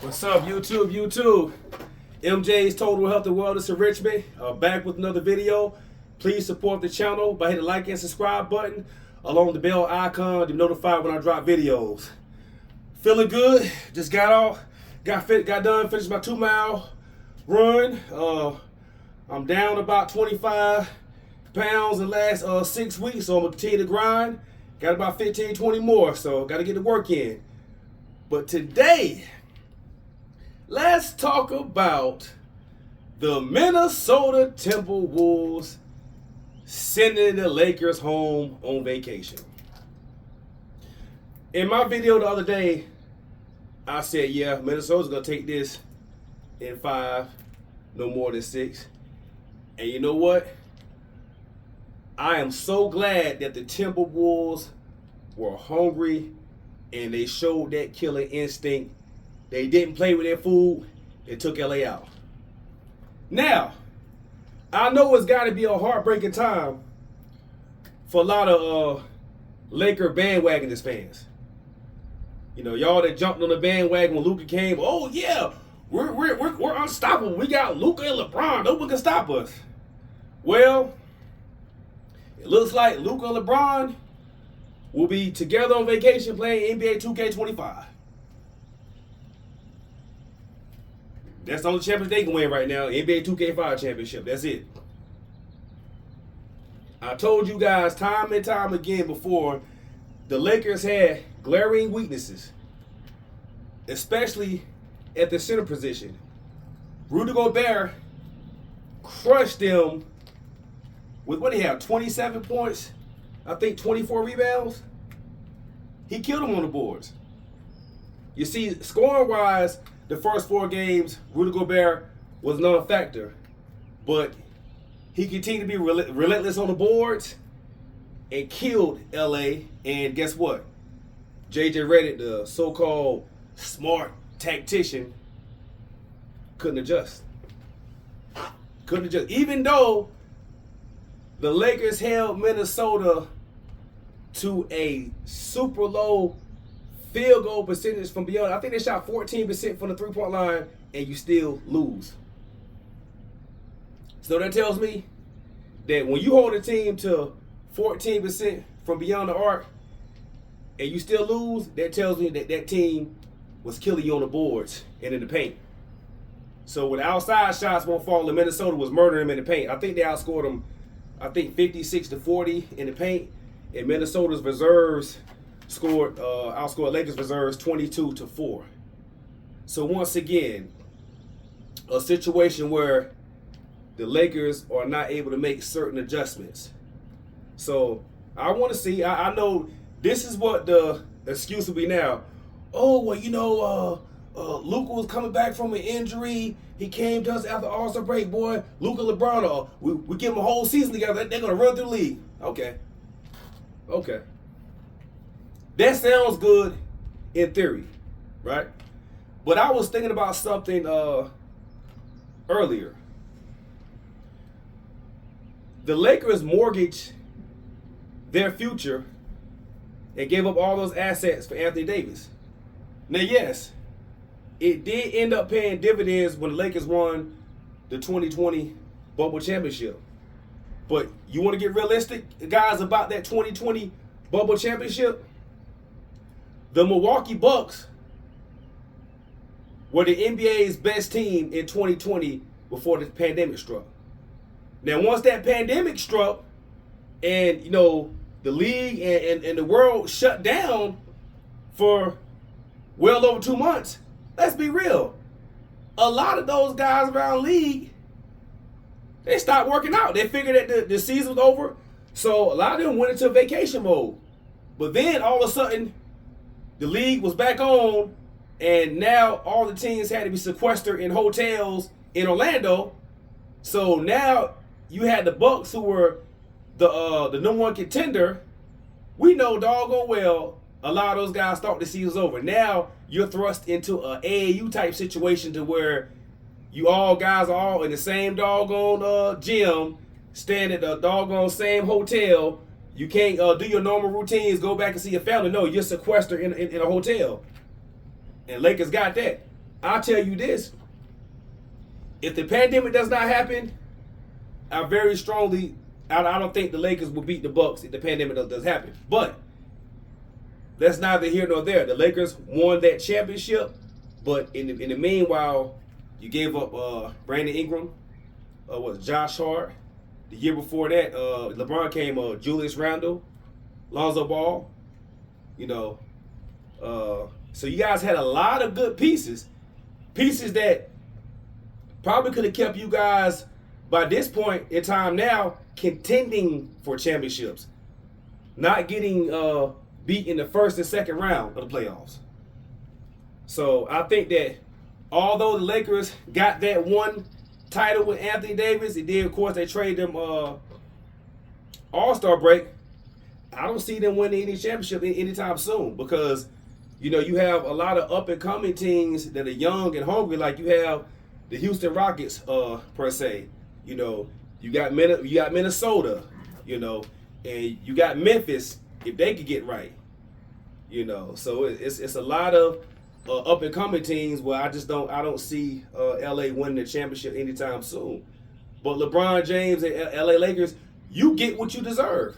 What's up, YouTube? MJ's Total Health and Wellness Enrichment. Back with another video. Please support the channel by hitting the like and subscribe button along the bell icon to be notified when I drop videos. Feeling good. Just got done, finished my 2-mile run. I'm down about 25 pounds in the last 6 weeks, so I'm gonna continue to grind. Got about 15, 20 more, so got to get the work in. But today, let's talk about the Minnesota Timberwolves sending the Lakers home on vacation. In my video the other day, I said, yeah, Minnesota's going to take this in 5, no more than 6. And you know what? I am so glad that the Timberwolves were hungry and they showed that killer instinct. They didn't play with their food. They took LA out. Now, I know it's got to be a heartbreaking time for a lot of Laker bandwagoners fans. You know, y'all that jumped on the bandwagon when Luka came. Oh yeah, we're unstoppable. We got Luka and LeBron. No one can stop us. Well, it looks like Luka and LeBron will be together on vacation playing NBA 2K25. That's the only championship they can win right now, NBA 2K5 championship. That's it. I told you guys time and time again before, the Lakers had glaring weaknesses, especially at the center position. Rudy Gobert crushed them with, what did he have, 27 points? I think 24 rebounds. He killed them on the boards. You see, scoring-wise, the first 4 games, Rudy Gobert was non-factor. But he continued to be relentless on the boards and killed LA. And guess what? JJ Redick, the so-called smart tactician, couldn't adjust. Even though the Lakers held Minnesota to a super low field goal percentage from beyond. I think they shot 14% from the three-point line, and you still lose. So that tells me that when you hold a team to 14% from beyond the arc, and you still lose, that tells me that that team was killing you on the boards and in the paint. So when the outside shots won't fall, and Minnesota was murdering them in the paint. I think they outscored them, 56-40 in the paint, and Minnesota's reserves outscored Lakers reserves 22-4. So once again, a situation where the Lakers are not able to make certain adjustments. So I want to see. I know this is what the excuse will be now. Oh well, you know, Luka was coming back from an injury. He came to us after All-Star break, boy. Luka, LeBron, we give them a whole season together. They're gonna run through the league. Okay. That sounds good in theory, right? But I was thinking about something earlier. The Lakers mortgaged their future and gave up all those assets for Anthony Davis. Now, yes, it did end up paying dividends when the Lakers won the 2020 bubble championship. But you want to get realistic, guys, about that 2020 bubble championship? The Milwaukee Bucks were the NBA's best team in 2020 before the pandemic struck. Now, once that pandemic struck and, you know, the league and the world shut down for well over 2 months, let's be real. A lot of those guys around the league, they stopped working out. They figured that the season was over, so a lot of them went into vacation mode. But then all of a sudden, the league was back on, and now all the teams had to be sequestered in hotels in Orlando. So now you had the Bucks, who were the number 1 contender. We know doggone well a lot of those guys thought the season's over. Now you're thrust into a AAU type situation to where you guys are all in the same doggone gym, staying at the doggone same hotel. You can't do your normal routines, go back and see your family. No, you're sequestered in a hotel. And Lakers got that. I'll tell you this. If the pandemic does not happen, I don't think the Lakers will beat the Bucks if the pandemic does happen. But that's neither here nor there. The Lakers won that championship, but in the meanwhile, you gave up Brandon Ingram, Josh Hart. The year before that, LeBron came Julius Randle, Lonzo Ball. So you guys had a lot of good pieces that probably could have kept you guys by this point in time now contending for championships, not getting beat in the first and second round of the playoffs. So I think that although the Lakers got that one title with Anthony Davis, and then of course they traded them All-Star break, I don't see them winning any championship anytime soon because you have a lot of up-and-coming teams that are young and hungry, like you have the Houston Rockets, per se. You got Minnesota, and you got Memphis if they could get right. So it's a lot of up-and-coming teams where I don't see LA winning the championship anytime soon. But LeBron James and LA Lakers, you get what you deserve.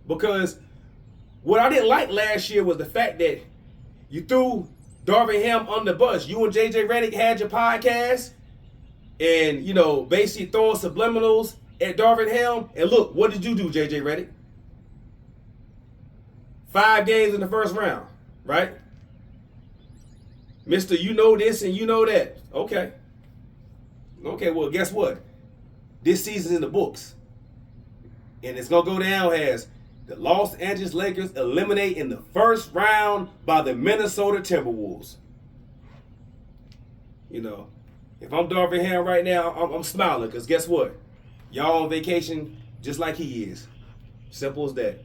Because what I didn't like last year was the fact that you threw Darvin Ham on the bus. You and JJ Redick had your podcast and, basically throwing subliminals at Darvin Ham. And look, what did you do, JJ Redick? 5 games in the first round, right? Mister, you know this and you know that. Okay, well, guess what? This season's in the books. And it's going to go down as the Los Angeles Lakers eliminate in the first round by the Minnesota Timberwolves. If I'm Darvin Ham right now, I'm smiling because guess what? Y'all on vacation just like he is. Simple as that.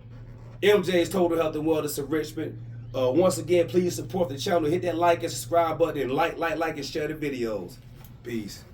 MJ's Total Health and Wellness of Richmond. Once again, please support the channel. Hit that like and subscribe button and like and share the videos. Peace.